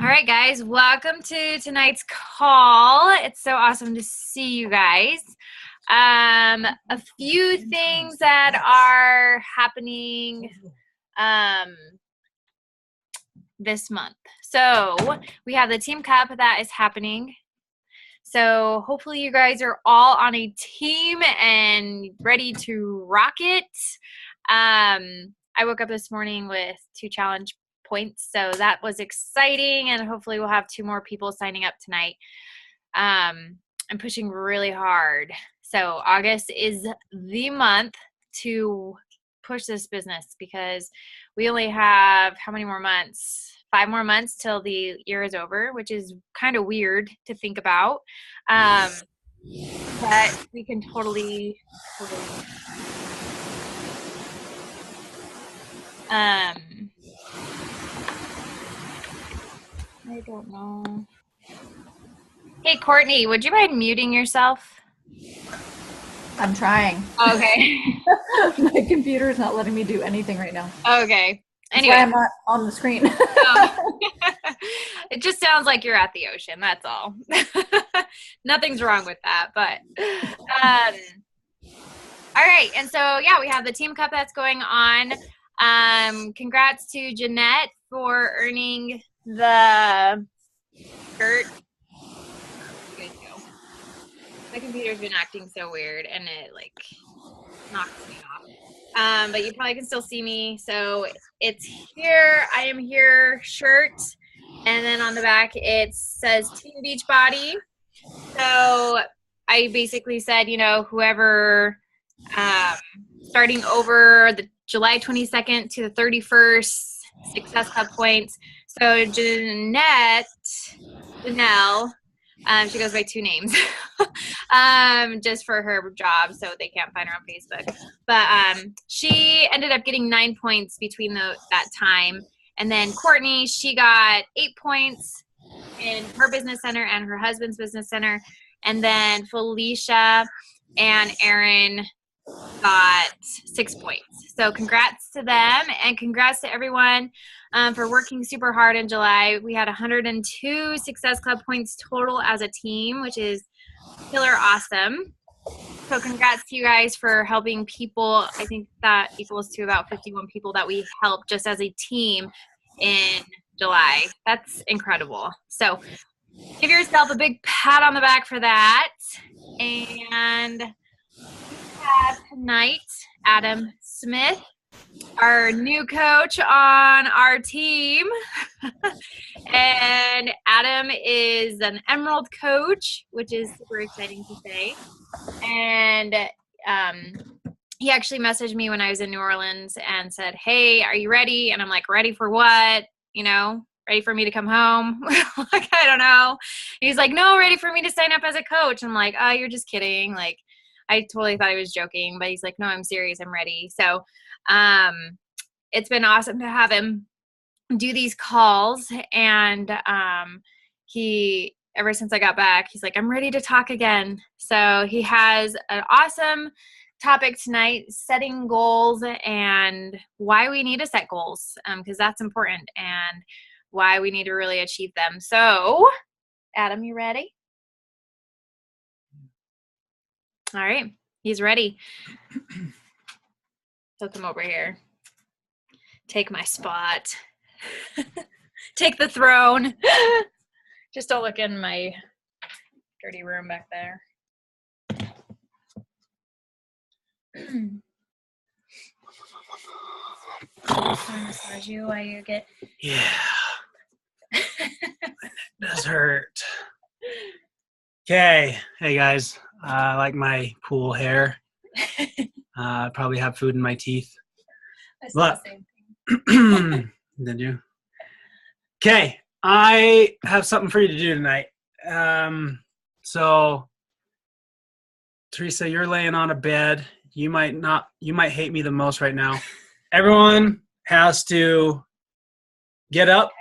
All right, guys, welcome to tonight's call. It's so awesome to see you guys. A few things that are happening this month. So we have the Team Cup that is happening. So hopefully you guys are all on a team and ready to rock it. I woke up this morning with 2 challenge points, so that was exciting, and hopefully we'll have 2 more people signing up tonight. I'm pushing really hard. So August is the month to push this business because we only have how many more months? 5 more months till the year is over, which is kind of weird to think about. But we can totally I don't know. Hey, Courtney, would you mind muting yourself? I'm trying. Okay. My computer is not letting me do anything right now. Okay. Anyway. That's why I'm not on the screen. It just sounds like you're at the ocean. That's all. Nothing's wrong with that. But all right. And so, yeah, we have the Team Cup that's going on. Congrats to Jeanette for earning the shirt. Good go. My computer's been acting so weird, and it knocks me off. But you probably can still see me. So it's here. I am here shirt, and then on the back it says Team Beachbody. So I basically said, whoever starting over the July 22nd to the 31st, Success Club points. So Janelle, she goes by 2 names, just for her job, so they can't find her on Facebook. But she ended up getting 9 points between that time. And then Courtney, she got 8 points in her business center and her husband's business center. And then Felicia and Aaron got 6 points. So congrats to them, and congrats to everyone for working super hard in July. We had 102 Success Club points total as a team, which is killer awesome. So congrats to you guys for helping people. I think that equals to about 51 people that we helped just as a team in July. That's incredible. So give yourself a big pat on the back for that. And tonight, Adam Smith, our new coach on our team. And Adam is an Emerald coach, which is super exciting to say. And he actually messaged me when I was in New Orleans and said, "Hey, are you ready?" And I'm like, "Ready for what? Ready for me to come home?" Like, I don't know. He's like, "No, ready for me to sign up as a coach." I'm like, "Oh, you're just kidding." Like, I totally thought he was joking, but he's like, "No, I'm serious. I'm ready." So it's been awesome to have him do these calls. And he, ever since I got back, he's like, "I'm ready to talk again." So he has an awesome topic tonight, setting goals and why we need to set goals, because that's important, and why we need to really achieve them. So, Adam, you ready? All right, he's ready. So come over here. Take my spot. Take the throne. Just don't look in my dirty room back there. I'll massage you while you get... Yeah. It does hurt. Okay. Hey, guys. I like my cool hair. I probably have food in my teeth. I said the same thing. Did you? Okay. I have something for you to do tonight. So, Teresa, you're laying on a bed. You might hate me the most right now. Everyone has to get up,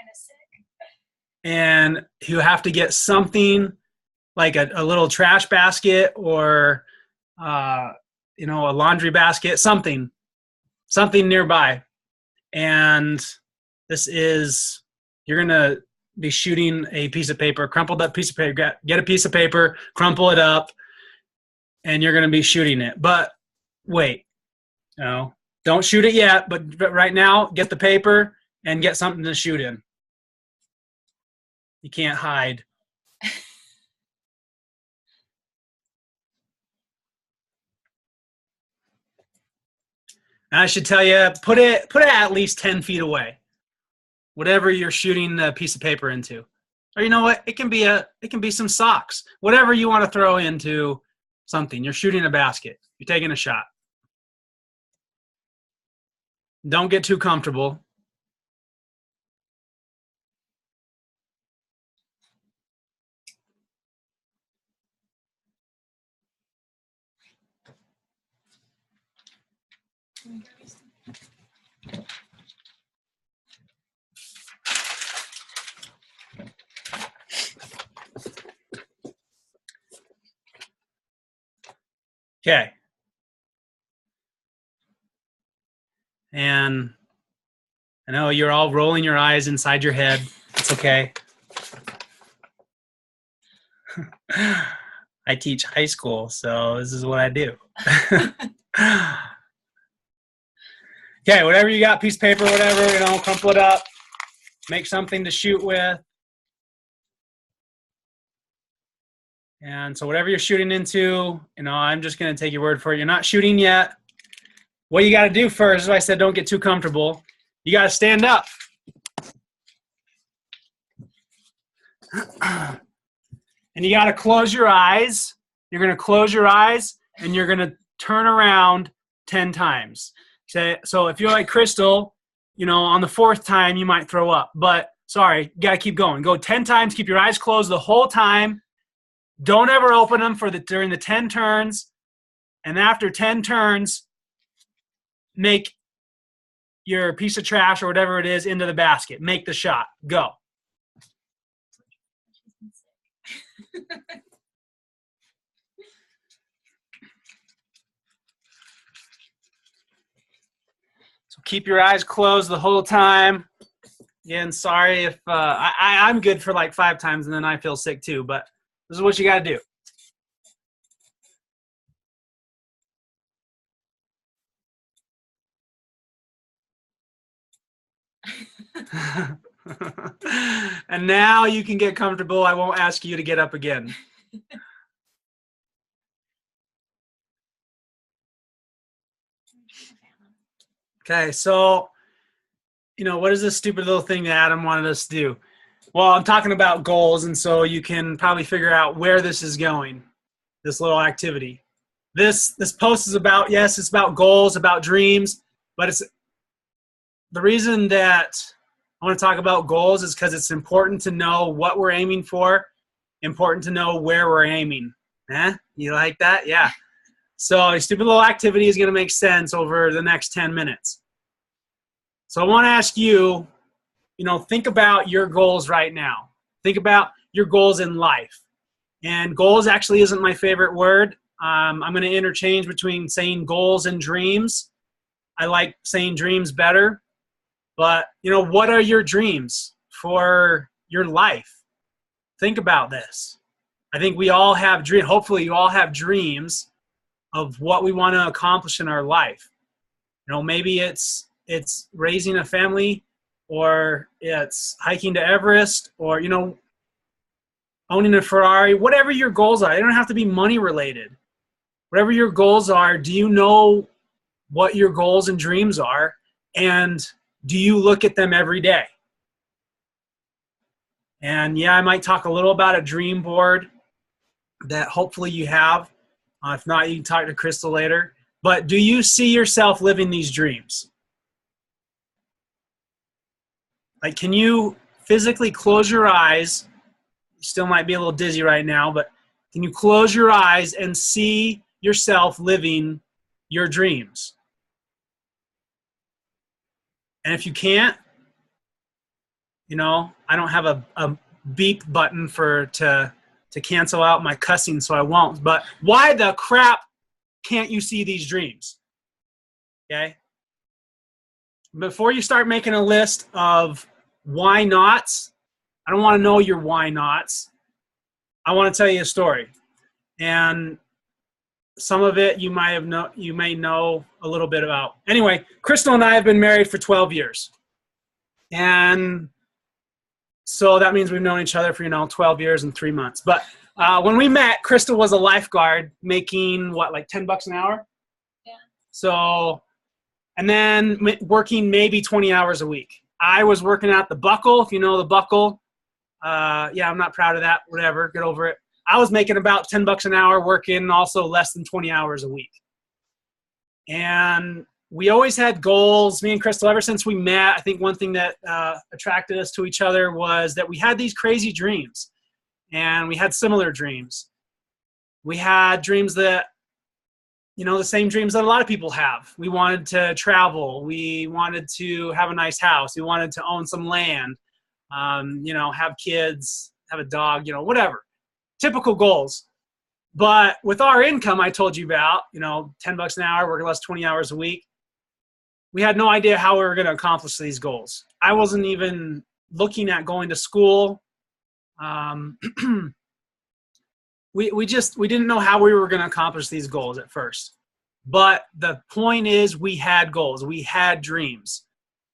and you have to get something like a little trash basket or a laundry basket, something nearby. And this is, you're gonna be shooting a piece of paper, crumpled up piece of paper. Get a piece of paper, crumple it up, and you're going to be shooting it. But wait, no, don't shoot it yet. But right now, get the paper and get something to shoot in. You can't hide. And I should tell you, put it at least 10 feet away. Whatever you're shooting the piece of paper into. Or you know what? It can be some socks. Whatever you want to throw into something. You're shooting a basket. You're taking a shot. Don't get too comfortable. Okay. And I know you're all rolling your eyes inside your head. It's okay. I teach high school, so this is what I do. Okay, whatever you got, piece of paper, whatever, crumple it up. Make something to shoot with. And so whatever you're shooting into, I'm just going to take your word for it. You're not shooting yet. What you got to do first, as I said, don't get too comfortable. You got to stand up. And you got to close your eyes. You're going to close your eyes, and you're going to turn around 10 times. So if you're like Crystal, on the 4th time, you might throw up. But, sorry, you got to keep going. Go 10 times. Keep your eyes closed the whole time. Don't ever open them during the 10 turns. And after 10 turns, make your piece of trash or whatever it is into the basket. Make the shot. Go. So keep your eyes closed the whole time. Again, sorry if I'm good for like 5 times and then I feel sick too, but this is what you got to do. And now you can get comfortable. I won't ask you to get up again. Okay, so, what is this stupid little thing that Adam wanted us to do? Well, I'm talking about goals, and so you can probably figure out where this is going, this little activity. This post is about, yes, it's about goals, about dreams, but it's the reason that I want to talk about goals is because it's important to know what we're aiming for, important to know where we're aiming. You like that? Yeah. So a stupid little activity is going to make sense over the next 10 minutes. So I want to ask you, think about your goals right now. Think about your goals in life. And goals actually isn't my favorite word. I'm going to interchange between saying goals and dreams. I like saying dreams better. But, what are your dreams for your life? Think about this. I think we all have dreams. Hopefully you all have dreams of what we want to accomplish in our life. Maybe it's raising a family, or it's hiking to Everest, or, owning a Ferrari, whatever your goals are. They don't have to be money related. Whatever your goals are, do you know what your goals and dreams are? And do you look at them every day? And yeah, I might talk a little about a dream board that hopefully you have. If not, you can talk to Crystal later. But do you see yourself living these dreams? Like, can you physically close your eyes? You still might be a little dizzy right now, but can you close your eyes and see yourself living your dreams? And if you can't, I don't have a beep button to cancel out my cussing, so I won't. But why the crap can't you see these dreams? Okay? Before you start making a list of why nots, I don't want to know your why nots. I want to tell you a story. And some of it you may know a little bit about. Anyway, Crystal and I have been married for 12 years. And so that means we've known each other for, 12 years and 3 months. But when we met, Crystal was a lifeguard making like $10 an hour? Yeah. So, and then working maybe 20 hours a week. I was working at the Buckle, if you know the Buckle. Yeah, I'm not proud of that. Whatever, get over it. I was making about $10 an hour working also less than 20 hours a week. And we always had goals, me and Crystal, ever since we met. I think one thing that attracted us to each other was that we had these crazy dreams. And we had similar dreams. We had dreams that, the same dreams that a lot of people have. We wanted to travel. We wanted to have a nice house. We wanted to own some land, have kids, have a dog, whatever. Typical goals. But with our income I told you about, $10 an hour, working less 20 hours a week, we had no idea how we were going to accomplish these goals. I wasn't even looking at going to school. We didn't know how we were going to accomplish these goals at first. But the point is, we had goals. We had dreams.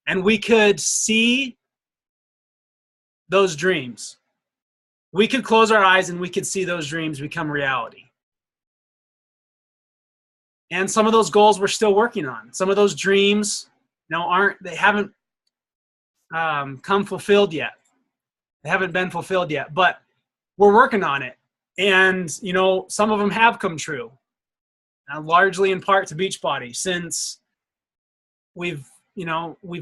And we could see those dreams. We could close our eyes and we could see those dreams become reality. And some of those goals we're still working on. Some of those dreams, haven't come fulfilled yet. They haven't been fulfilled yet, but we're working on it. And, some of them have come true, largely in part to Beachbody, since we've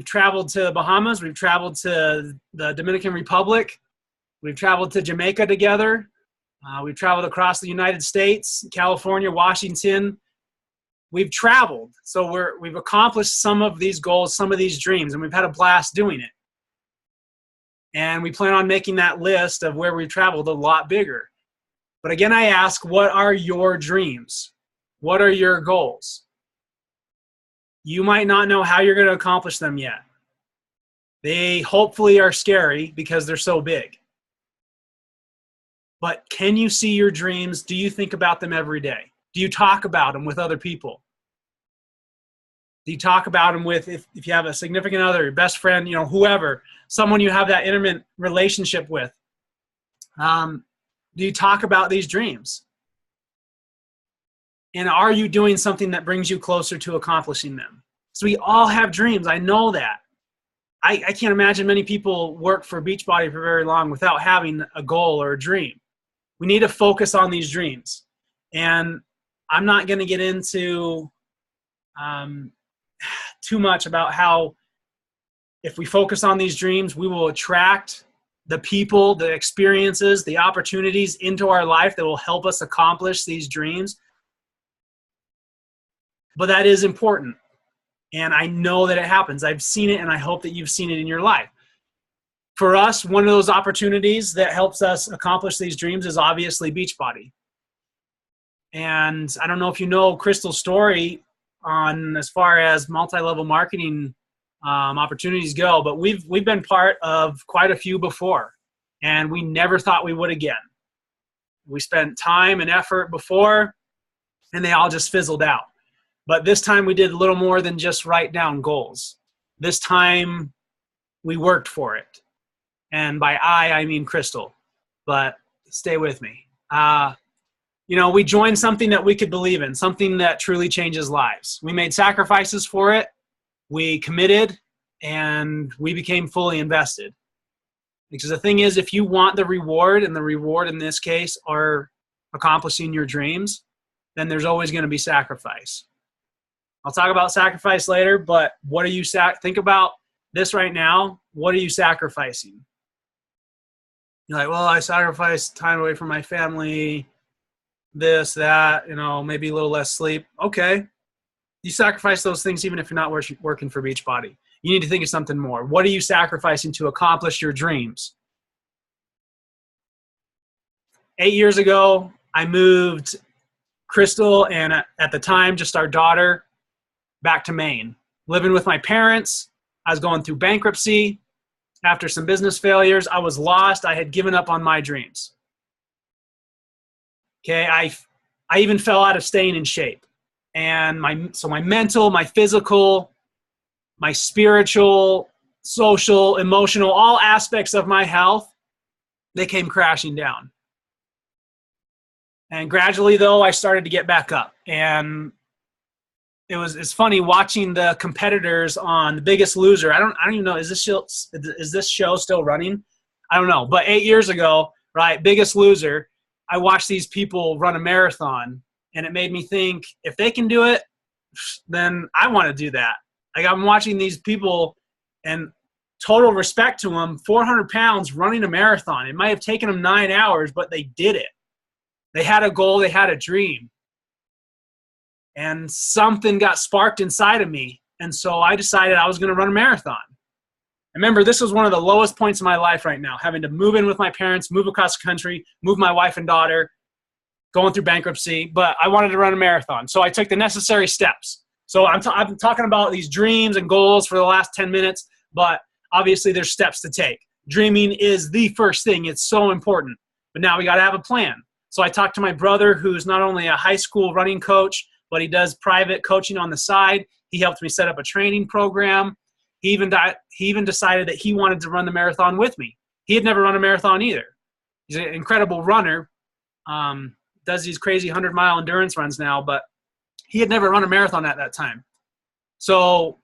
traveled to the Bahamas, we've traveled to the Dominican Republic, we've traveled to Jamaica together, we've traveled across the United States, California, Washington. We've traveled. So we've accomplished some of these goals, some of these dreams, and we've had a blast doing it. And we plan on making that list of where we've traveled a lot bigger. But again, I ask, what are your dreams? What are your goals? You might not know how you're going to accomplish them yet. They hopefully are scary because they're so big. But can you see your dreams? Do you think about them every day? Do you talk about them with other people? Do you talk about them with, if you have a significant other, your best friend, whoever, someone you have that intimate relationship with? Do you talk about these dreams? And are you doing something that brings you closer to accomplishing them? So we all have dreams. I know that. I can't imagine many people work for Beachbody for very long without having a goal or a dream. We need to focus on these dreams. And I'm not going to get into too much about how if we focus on these dreams, we will attract the people, the experiences, the opportunities into our life that will help us accomplish these dreams. But that is important. And I know that it happens. I've seen it, and I hope that you've seen it in your life. For us, one of those opportunities that helps us accomplish these dreams is obviously Beachbody. And I don't know if you know Crystal's story on as far as multi-level marketing opportunities go, but we've been part of quite a few before, and we never thought we would again. We spent time and effort before, and they all just fizzled out. But this time we did a little more than just write down goals. This time we worked for it. And by I mean Crystal, but stay with me. We joined something that we could believe in, something that truly changes lives. We made sacrifices for it. We committed, and we became fully invested. Because the thing is, if you want the reward, and the reward in this case are accomplishing your dreams, then there's always going to be sacrifice. I'll talk about sacrifice later, but what are you think about this right now? What are you sacrificing? You're like, well, I sacrificed time away from my family, this, that, maybe a little less sleep. Okay. You sacrifice those things even if you're not working for Beachbody. You need to think of something more. What are you sacrificing to accomplish your dreams? 8 years ago, I moved Crystal and at the time just our daughter back to Maine. Living with my parents. I was going through bankruptcy. After some business failures, I was lost. I had given up on my dreams. Okay, I even fell out of staying in shape. And my mental, my physical, my spiritual, social, emotional, all aspects of my health, they came crashing down. And gradually, though, I started to get back up. And it's funny watching the competitors on The Biggest Loser. I don't even know, is this show still running? I don't know. But 8 years ago, right, Biggest Loser, I watched these people run a marathon, and it made me think, if they can do it, then I want to do that. Like, I'm watching these people, and total respect to them, 400 pounds running a marathon. It might have taken them 9 hours, but they did it. They had a goal. They had a dream. And something got sparked inside of me. And so I decided I was going to run a marathon. Remember, this was one of the lowest points in my life right now, having to move in with my parents, move across the country, move my wife and daughter, going through bankruptcy. But I wanted to run a marathon. So I took the necessary steps. So I've been talking about these dreams and goals for the last 10 minutes, but obviously there's steps to take. Dreaming is the first thing. It's so important. But now we got to have a plan. So I talked to my brother, who's not only a high school running coach, but he does private coaching on the side. He helped me set up a training program. He even decided that he wanted to run the marathon with me. He had never run a marathon either. He's an incredible runner, does these crazy 100-mile endurance runs now, but he had never run a marathon at that time. So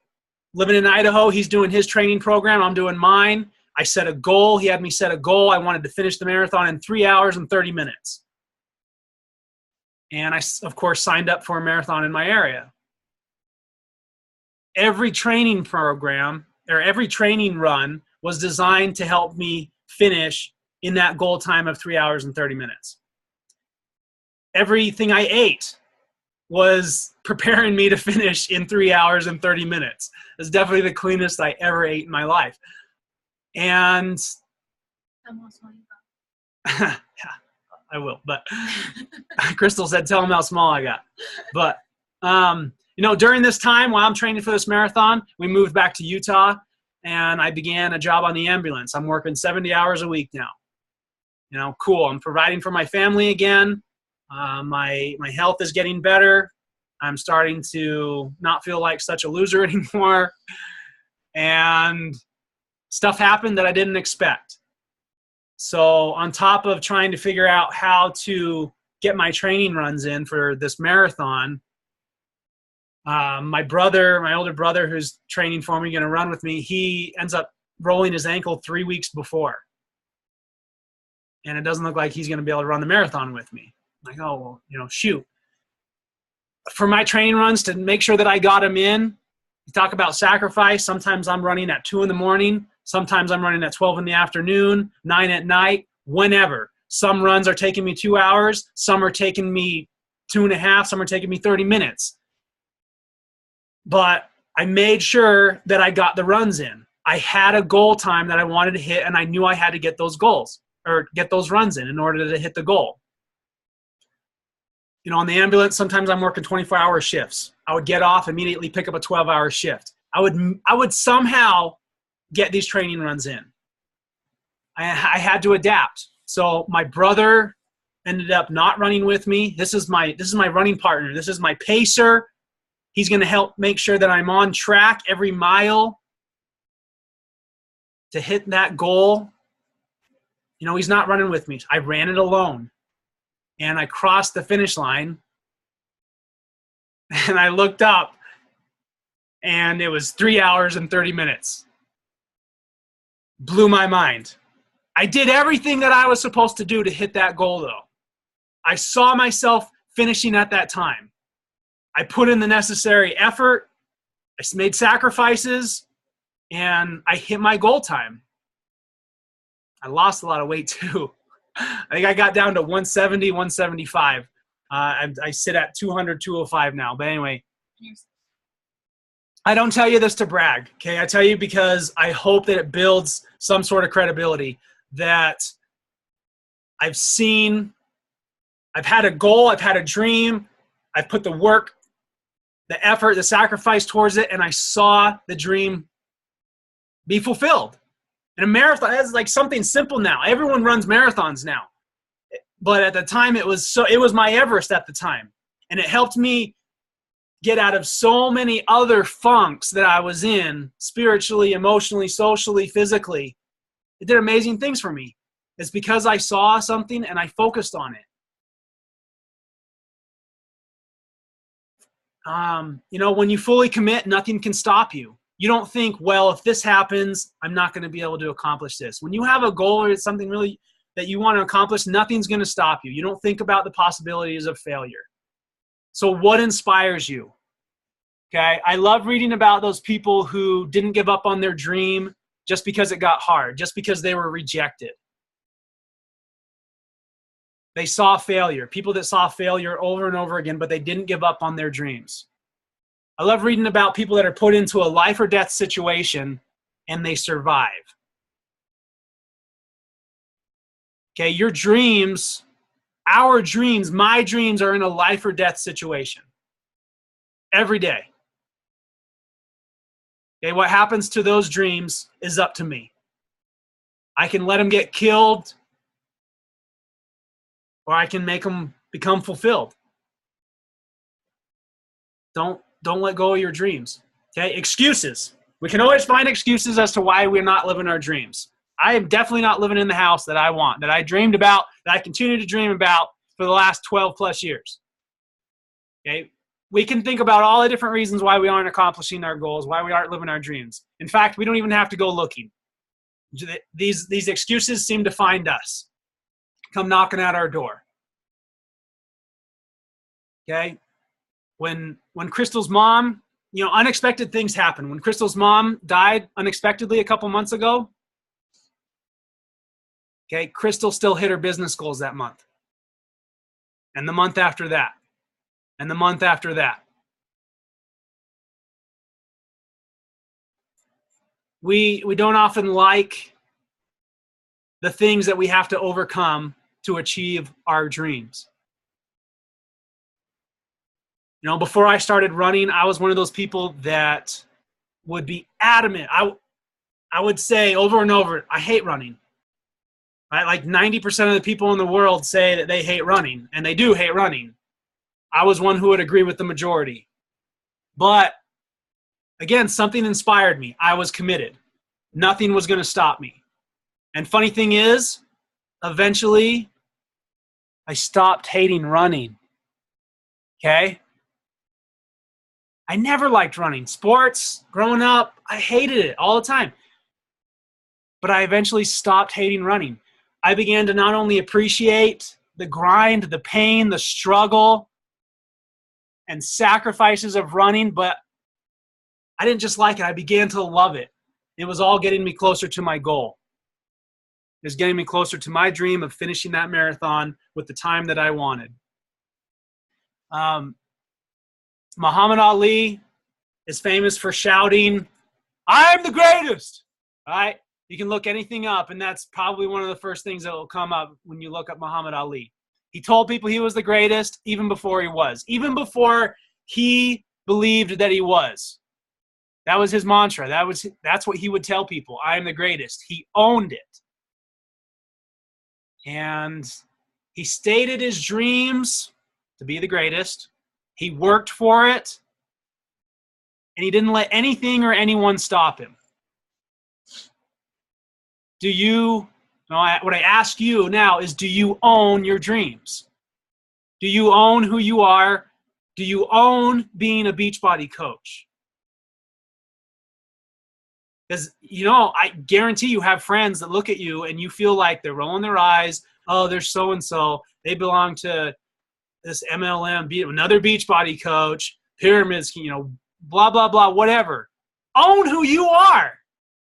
living in Idaho, he's doing his training program. I'm doing mine. I set a goal. He had me set a goal. I wanted to finish the marathon in 3 hours and 30 minutes. And I, of course, signed up for a marathon in my area. Every training program or every training run was designed to help me finish in that goal time of 3 hours and 30 minutes. Everything I ate was preparing me to finish in 3 hours and 30 minutes. It's definitely the cleanest I ever ate in my life. And yeah, I will, but Crystal said, tell them how small I got. But, during this time while I'm training for this marathon, we moved back to Utah, and I began a job on the ambulance. I'm working 70 hours a week now. Cool. I'm providing for my family again. My health is getting better. I'm starting to not feel like such a loser anymore. And stuff happened that I didn't expect. So on top of trying to figure out how to get my training runs in for this marathon, my older brother who's training for me, going to run with me, he ends up rolling his ankle 3 weeks before. And it doesn't look like he's going to be able to run the marathon with me. I'm like, oh, well, shoot. For my training runs, to make sure that I got him in, you talk about sacrifice. Sometimes I'm running at 2 in the morning. Sometimes I'm running at 12 in the afternoon, 9 at night, whenever. Some runs are taking me 2 hours. Some are taking me 2.5. Some are taking me 30 minutes. But I made sure that I got the runs in. I had a goal time that I wanted to hit, and I knew I had to get those goals or get those runs in order to hit the goal. On the ambulance, sometimes I'm working 24-hour shifts. I would get off, immediately pick up a 12-hour shift. I would somehow get these training runs in. I had to adapt. So my brother ended up not running with me. This is my running partner. This is my pacer. He's going to help make sure that I'm on track every mile to hit that goal. He's not running with me. I ran it alone. And I crossed the finish line. And I looked up, and it was 3 hours and 30 minutes. Blew my mind. I did everything that I was supposed to do to hit that goal, though. I saw myself finishing at that time. I put in the necessary effort. I made sacrifices, and I hit my goal time. I lost a lot of weight, too. I think I got down to 170, 175. I sit at 200, 205 now. But anyway, I don't tell you this to brag, okay? I tell you because I hope that it builds some sort of credibility that I've had a goal, I've had a dream, I've put the work, the effort, the sacrifice towards it, and I saw the dream be fulfilled. And a marathon is like something simple now. Everyone runs marathons now. But at the time it was my Everest at the time. And it helped me get out of so many other funks that I was in, spiritually, emotionally, socially, physically. It did amazing things for me. It's because I saw something and I focused on it. When you fully commit, nothing can stop you. You don't think, well, if this happens, I'm not going to be able to accomplish this. When you have a goal or it's something really that you want to accomplish, nothing's going to stop you. You don't think about the possibilities of failure. So what inspires you? Okay, I love reading about those people who didn't give up on their dream just because it got hard, just because they were rejected. They saw failure, people that saw failure over and over again, but they didn't give up on their dreams. I love reading about people that are put into a life or death situation and they survive. Okay, your dreams, our dreams, my dreams are in a life or death situation every day. Okay, what happens to those dreams is up to me. I can let them get killed, or I can make them become fulfilled. Don't let go of your dreams. Okay, excuses. We can always find excuses as to why we're not living our dreams. I am definitely not living in the house that I want, that I dreamed about, that I continue to dream about for the last 12 plus years. Okay, we can think about all the different reasons why we aren't accomplishing our goals, why we aren't living our dreams. In fact, we don't even have to go looking. These excuses seem to find us, come knocking at our door. Okay, when Crystal's mom, unexpected things happen. When Crystal's mom died unexpectedly a couple months ago, okay, Crystal still hit her business goals that month. And the month after that. And the month after that. We don't often like the things that we have to overcome to achieve our dreams. Before I started running, I was one of those people that would be adamant. I would say over and over, I hate running. Right? Like 90% of the people in the world say that they hate running, and they do hate running. I was one who would agree with the majority. But again, something inspired me. I was committed. Nothing was going to stop me. And funny thing is, eventually, I stopped hating running. Okay? I never liked running. Sports, growing up, I hated it all the time. But I eventually stopped hating running. I began to not only appreciate the grind, the pain, the struggle, and sacrifices of running, but I didn't just like it. I began to love it. It was all getting me closer to my goal. It was getting me closer to my dream of finishing that marathon with the time that I wanted. Muhammad Ali is famous for shouting, "I'm the greatest!" All right? You can look anything up, and that's probably one of the first things that will come up when you look up Muhammad Ali. He told people he was the greatest even before he was. Even before he believed that he was. That was his mantra. That's what he would tell people. I am the greatest. He owned it. And he stated his dreams to be the greatest. He worked for it. And he didn't let anything or anyone stop him. What I ask you now is, do you own your dreams? Do you own who you are? Do you own being a Beachbody coach? Because, I guarantee you have friends that look at you and you feel like they're rolling their eyes. Oh, they're so-and-so. They belong to this MLM, another Beachbody coach, pyramids, blah, blah, blah, whatever. Own who you are.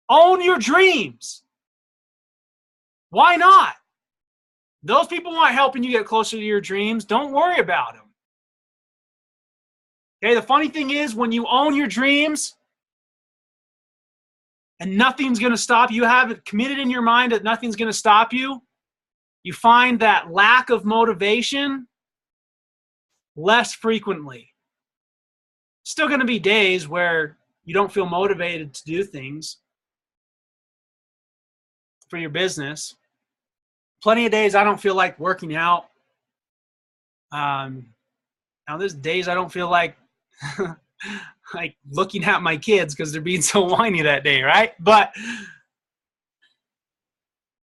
Own your dreams. Why not? Those people aren't helping you get closer to your dreams. Don't worry about them. Okay, the funny thing is, when you own your dreams and nothing's going to stop you, have it committed in your mind that nothing's going to stop you, you find that lack of motivation less frequently. Still going to be days where you don't feel motivated to do things. for your business. Plenty of days I don't feel like working out. Now there's days I don't feel like like looking at my kids because they're being so whiny that day, right? But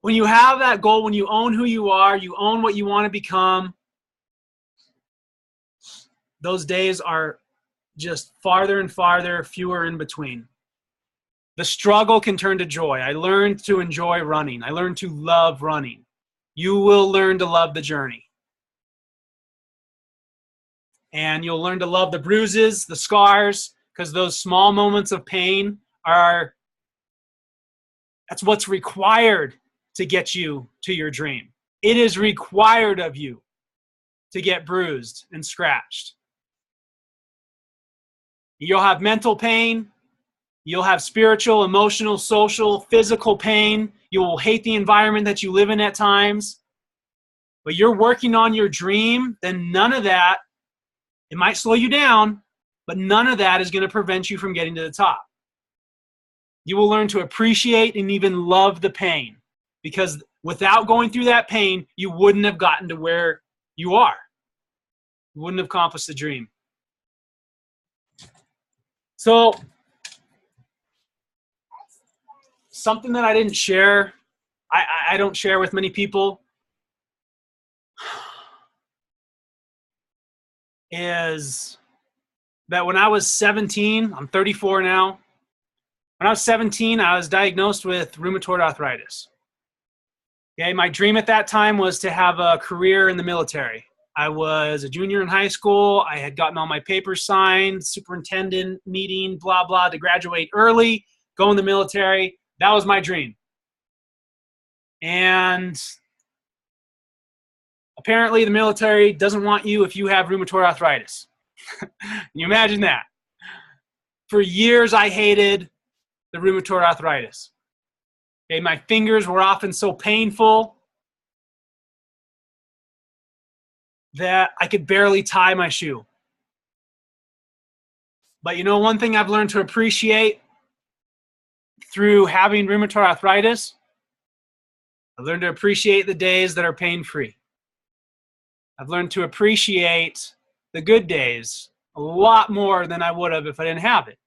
when you have that goal, when you own who you are, you own what you want to become, those days are just farther and farther, fewer in between. The struggle can turn to joy. I learned to enjoy running. I learned to love running. You will learn to love the journey. And you'll learn to love the bruises, the scars, because those small moments of pain that's what's required to get you to your dream. It is required of you to get bruised and scratched. You'll have mental pain. You'll have spiritual, emotional, social, physical pain. You will hate the environment that you live in at times. But you're working on your dream, then none of that, it might slow you down, but none of that is going to prevent you from getting to the top. You will learn to appreciate and even love the pain, because without going through that pain, you wouldn't have gotten to where you are. You wouldn't have accomplished the dream. So, something that I didn't share, I don't share with many people, is that when I was 17, I'm 34 now. When I was 17, I was diagnosed with rheumatoid arthritis. Okay, my dream at that time was to have a career in the military. I was a junior in high school. I had gotten all my papers signed, superintendent meeting, blah, blah, to graduate early, go in the military. That was my dream. And apparently the military doesn't want you if you have rheumatoid arthritis. Can you imagine that? For years, I hated the rheumatoid arthritis. Okay, my fingers were often so painful that I could barely tie my shoe. But you know, one thing I've learned to appreciate through having rheumatoid arthritis, I've learned to appreciate the days that are pain-free. I've learned to appreciate the good days a lot more than I would have if I didn't have it.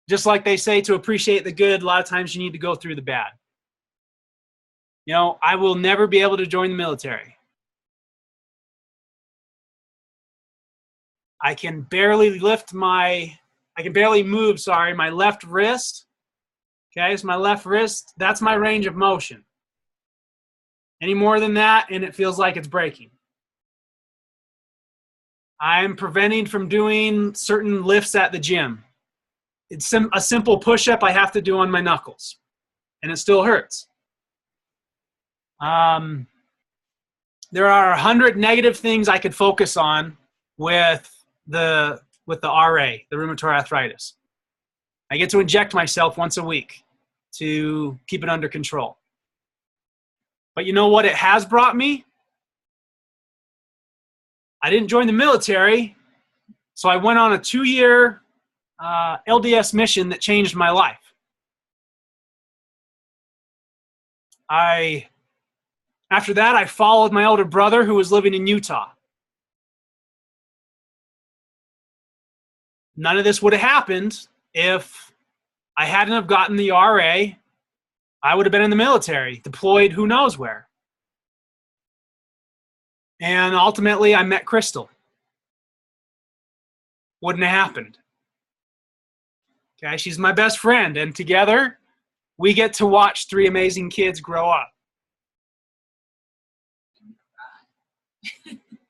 Just like they say, to appreciate the good, a lot of times you need to go through the bad. You know, I will never be able to join the military. I can barely move, my left wrist. Okay, so my left wrist, that's my range of motion. Any more than that, and it feels like it's breaking. I'm preventing from doing certain lifts at the gym. It's a simple push-up I have to do on my knuckles, and it still hurts. There are 100 negative things I could focus on with the RA, the rheumatoid arthritis. I get to inject myself once a week to keep it under control. But you know what it has brought me? I didn't join the military, so I went on a 2-year LDS mission that changed my life. After that, I followed my older brother who was living in Utah. None of this would have happened if I hadn't have gotten the RA. I would have been in the military, deployed who knows where. And ultimately, I met Crystal. Wouldn't have happened. Okay, she's my best friend, and together, we get to watch 3 amazing kids grow up.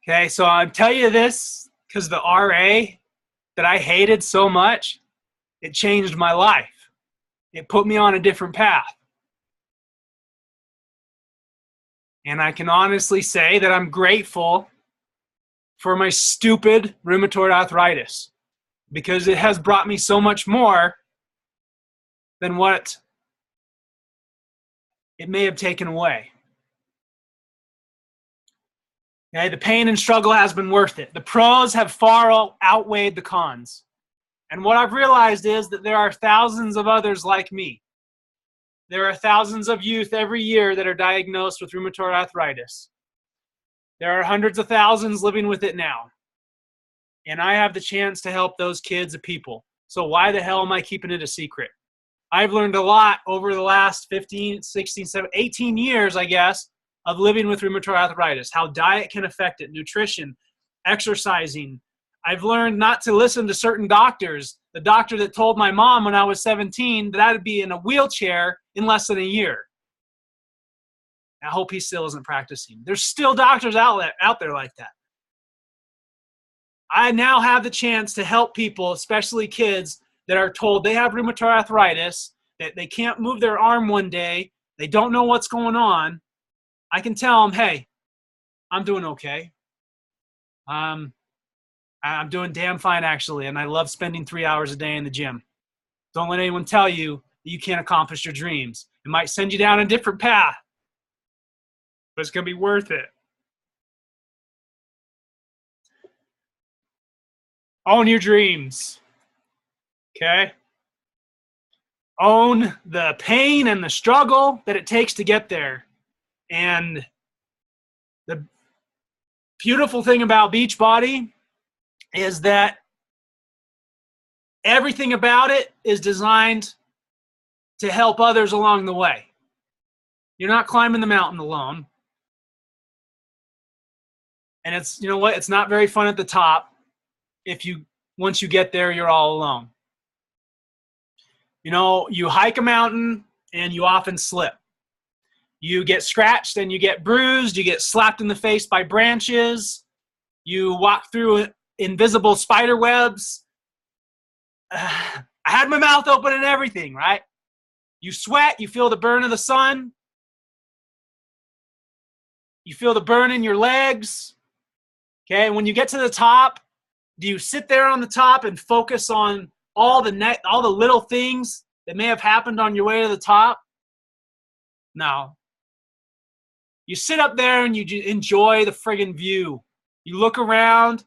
Okay, so I'll tell you this because the RA that I hated so much, it changed my life. It put me on a different path. And I can honestly say that I'm grateful for my stupid rheumatoid arthritis, because it has brought me so much more than what it may have taken away. Okay, the pain and struggle has been worth it. The pros have far outweighed the cons. And what I've realized is that there are thousands of others like me there are thousands of youth every year that are diagnosed with rheumatoid arthritis. There are hundreds of thousands living with it now. And I have the chance to help those kids of people. So why the hell am I keeping it a secret? I've learned a lot over the last 15, 16, 17, 18 years, I guess, of living with rheumatoid arthritis, how diet can affect it, nutrition, exercising. I've learned not to listen to certain doctors. The doctor that told my mom when I was 17 that I'd be in a wheelchair in less than a year. I hope he still isn't practicing. There's still doctors out there like that. I now have the chance to help people, especially kids, that are told they have rheumatoid arthritis, that they can't move their arm one day, they don't know what's going on. I can tell them, hey, I'm doing okay. I'm doing damn fine, actually, and I love spending 3 hours a day in the gym. Don't let anyone tell you that you can't accomplish your dreams. It might send you down a different path, but it's going to be worth it. Own your dreams, okay? Own the pain and the struggle that it takes to get there. And the beautiful thing about Beachbody is that everything about it is designed to help others along the way. You're not climbing the mountain alone. And it's, you know what, it's not very fun at the top. Once you get there, you're all alone. You know, you hike a mountain and you often slip. You get scratched and you get bruised. You get slapped in the face by branches. You walk through invisible spider webs. I had my mouth open and everything, right? You sweat. You feel the burn of the sun. You feel the burn in your legs. Okay, when you get to the top, do you sit there on the top and focus on all the little things that may have happened on your way to the top? No. You sit up there and you enjoy the friggin' view. You look around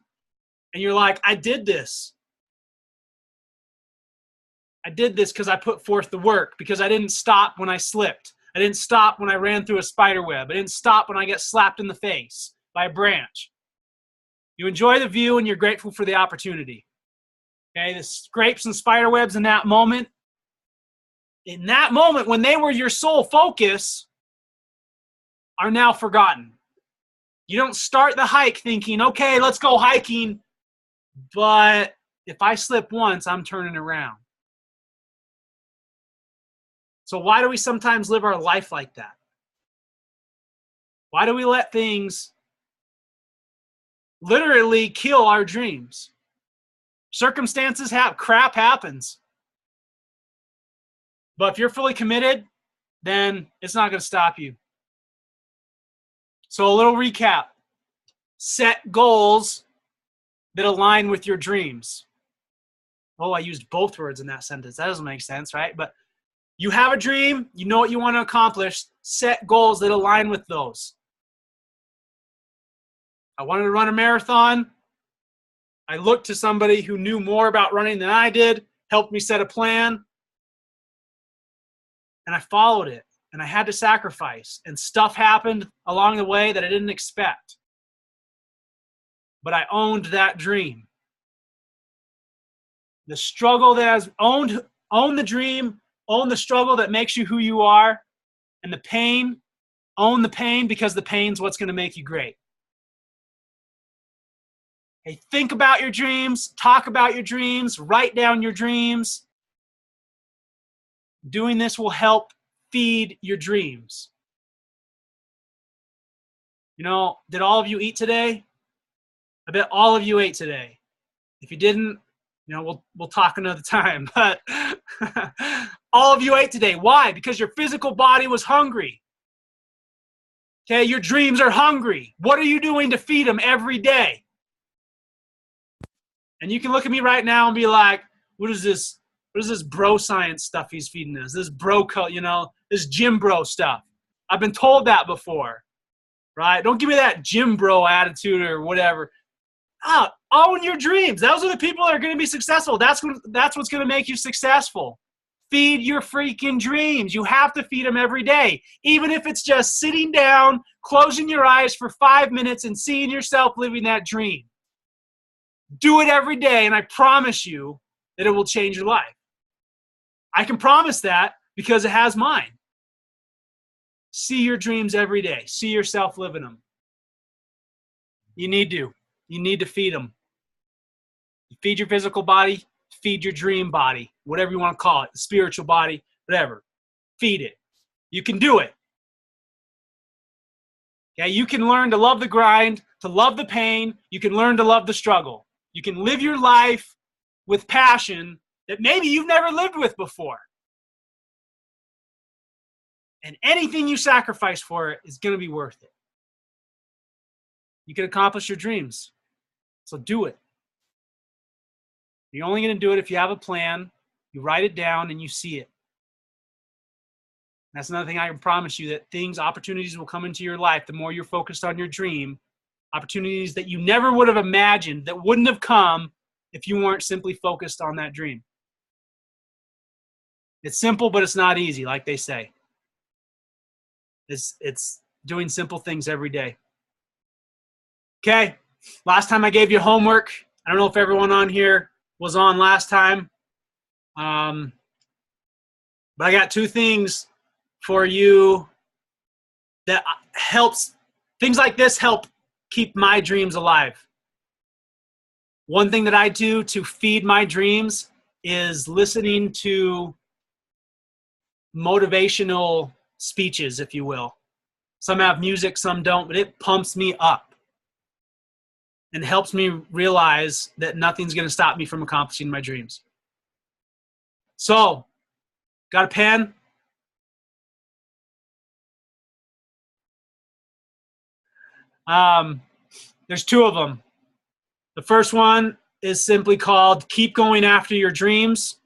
and you're like, I did this. I did this because I put forth the work, because I didn't stop when I slipped. I didn't stop when I ran through a spider web. I didn't stop when I got slapped in the face by a branch. You enjoy the view and you're grateful for the opportunity. Okay, the scrapes and spider webs in that moment when they were your sole focus, are now forgotten. You don't start the hike thinking, okay, let's go hiking, but if I slip once, I'm turning around. So why do we sometimes live our life like that? Why do we let things literally kill our dreams? Circumstances crap happens. But if you're fully committed, then it's not going to stop you. So a little recap. Set goals that align with your dreams. Oh, I used both words in that sentence. That doesn't make sense, right? But you have a dream. You know what you want to accomplish. Set goals that align with those. I wanted to run a marathon. I looked to somebody who knew more about running than I did, helped me set a plan, and I followed it. And I had to sacrifice. And stuff happened along the way that I didn't expect. But I owned that dream. The struggle that has own the dream, own the struggle that makes you who you are, and the pain, own the pain, because the pain's what's going to make you great. Hey, think about your dreams, talk about your dreams, write down your dreams. Doing this will help feed your dreams. You know, did all of you eat today? I bet all of you ate today. If you didn't, you know, we'll talk another time. But all of you ate today. Why? Because your physical body was hungry. Okay, your dreams are hungry. What are you doing to feed them every day? And you can look at me right now and be like, what is this bro science stuff he's feeding us? This bro, this gym bro stuff. I've been told that before, right? Don't give me that gym bro attitude or whatever. Own your dreams. Those are the people that are going to be successful. That's what's going to make you successful. Feed your freaking dreams. You have to feed them every day. Even if it's just sitting down, closing your eyes for 5 minutes and seeing yourself living that dream. Do it every day, and I promise you that it will change your life. I can promise that because it has mine. See your dreams every day. See yourself living them. You need to. You need to feed them. Feed your physical body. Feed your dream body. Whatever you want to call it. The spiritual body. Whatever. Feed it. You can do it. Okay? You can learn to love the grind, to love the pain. You can learn to love the struggle. You can live your life with passion that maybe you've never lived with before. And anything you sacrifice for it is going to be worth it. You can accomplish your dreams. So do it. You're only going to do it if you have a plan, you write it down, and you see it. That's another thing I can promise you, that opportunities will come into your life the more you're focused on your dream. Opportunities that you never would have imagined, that wouldn't have come if you weren't simply focused on that dream. It's simple, but it's not easy, like they say. It's doing simple things every day. Okay, last time I gave you homework. I don't know if everyone on here was on last time. But I got 2 things for you that helps. Things like this help keep my dreams alive. One thing that I do to feed my dreams is listening to motivational speeches, if you will. Some have music, some don't, but it pumps me up and helps me realize that nothing's going to stop me from accomplishing my dreams. So, got a pen? There's 2 of them. The first one is simply called Keep Going After Your Dreams.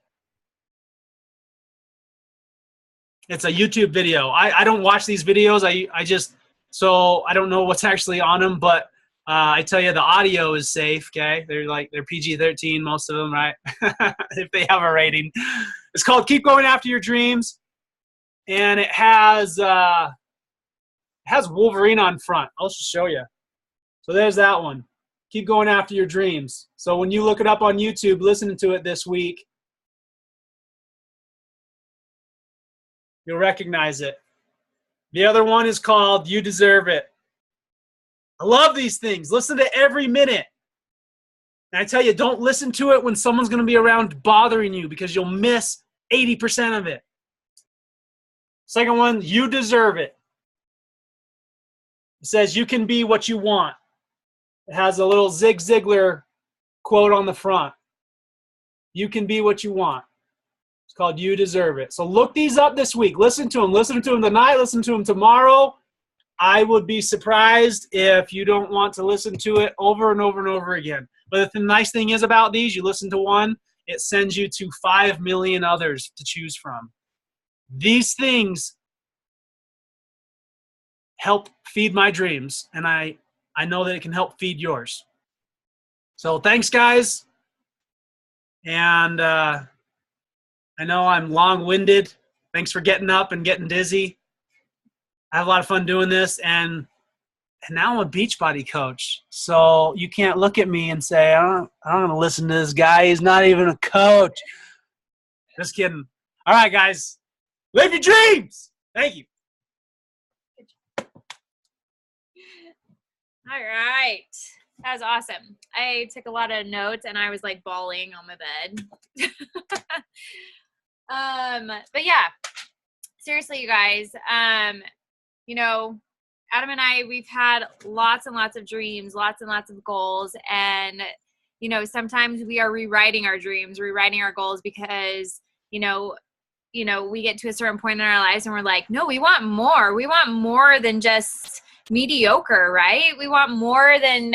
It's a YouTube video. I don't watch these videos. So I don't know what's actually on them, but I tell you the audio is safe, okay? They're PG-13, most of them, right? If they have a rating. It's called Keep Going After Your Dreams. And it has Wolverine on front. I'll just show you. So there's that one. Keep going after your dreams. So when you look it up on YouTube, listening to it this week, you'll recognize it. The other one is called You Deserve It. I love these things. Listen to every minute. And I tell you, don't listen to it when someone's going to be around bothering you, because you'll miss 80% of it. Second one, You Deserve It. It says, you can be what you want. It has a little Zig Ziglar quote on the front. You can be what you want. It's called You Deserve It. So look these up this week. Listen to them. Listen to them tonight. Listen to them tomorrow. I would be surprised if you don't want to listen to it over and over and over again. But the nice thing is about these, you listen to one, it sends you to 5 million others to choose from. These things help feed my dreams, and I know that it can help feed yours. So thanks, guys. And I know I'm long-winded. Thanks for getting up and getting dizzy. I have a lot of fun doing this, and now I'm a Beachbody coach. So you can't look at me and say, I don't want to listen to this guy. He's not even a coach. Just kidding. All right, guys. Live your dreams. Thank you. All right. That was awesome. I took a lot of notes and I was like bawling on my bed. But yeah, seriously, you guys, you know, Adam and I, we've had lots and lots of dreams, lots and lots of goals. And, you know, sometimes we are rewriting our dreams, rewriting our goals because, you know, we get to a certain point in our lives and we're like, no, we want more. We want more than just mediocre, right? We want more than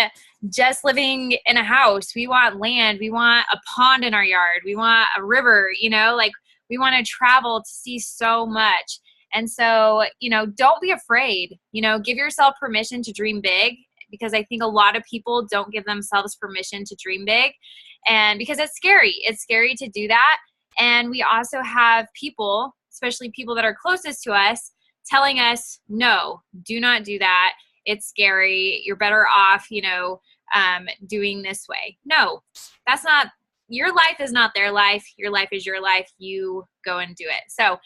just living in a house. We want land. We want a pond in our yard. We want a river, you know, like we want to travel to see so much. And so, you know, don't be afraid, you know, give yourself permission to dream big, because I think a lot of people don't give themselves permission to dream big, and because it's scary to do that. And we also have people, especially people that are closest to us, telling us, no, do not do that. It's scary. You're better off, doing this way. No, that's not, your life is not their life. Your life is your life. You go and do it. So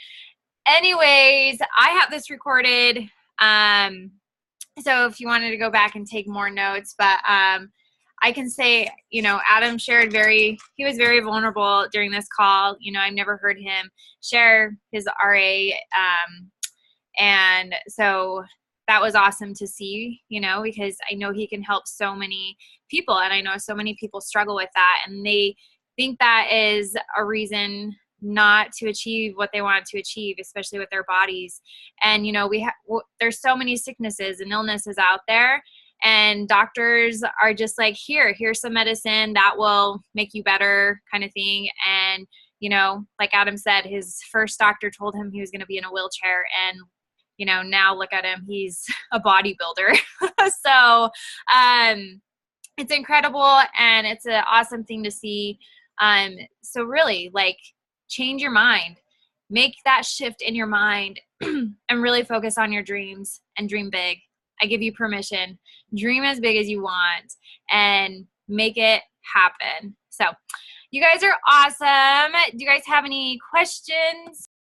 anyways, I have this recorded. So if you wanted to go back and take more notes, but I can say, Adam he was very vulnerable during this call. I've never heard him share his RA. And so that was awesome to see, because I know he can help so many people. And I know so many people struggle with that. And they think that is a reason not to achieve what they want to achieve, especially with their bodies. And, there's so many sicknesses and illnesses out there. And doctors are just like, here's some medicine that will make you better kind of thing. And, like Adam said, his first doctor told him he was going to be in a wheelchair. And, now look at him, he's a bodybuilder. So it's incredible. And it's an awesome thing to see. So really, like, change your mind, make that shift in your mind and really focus on your dreams and dream big. I give you permission. Dream as big as you want and make it happen. So you guys are awesome. Do you guys have any questions?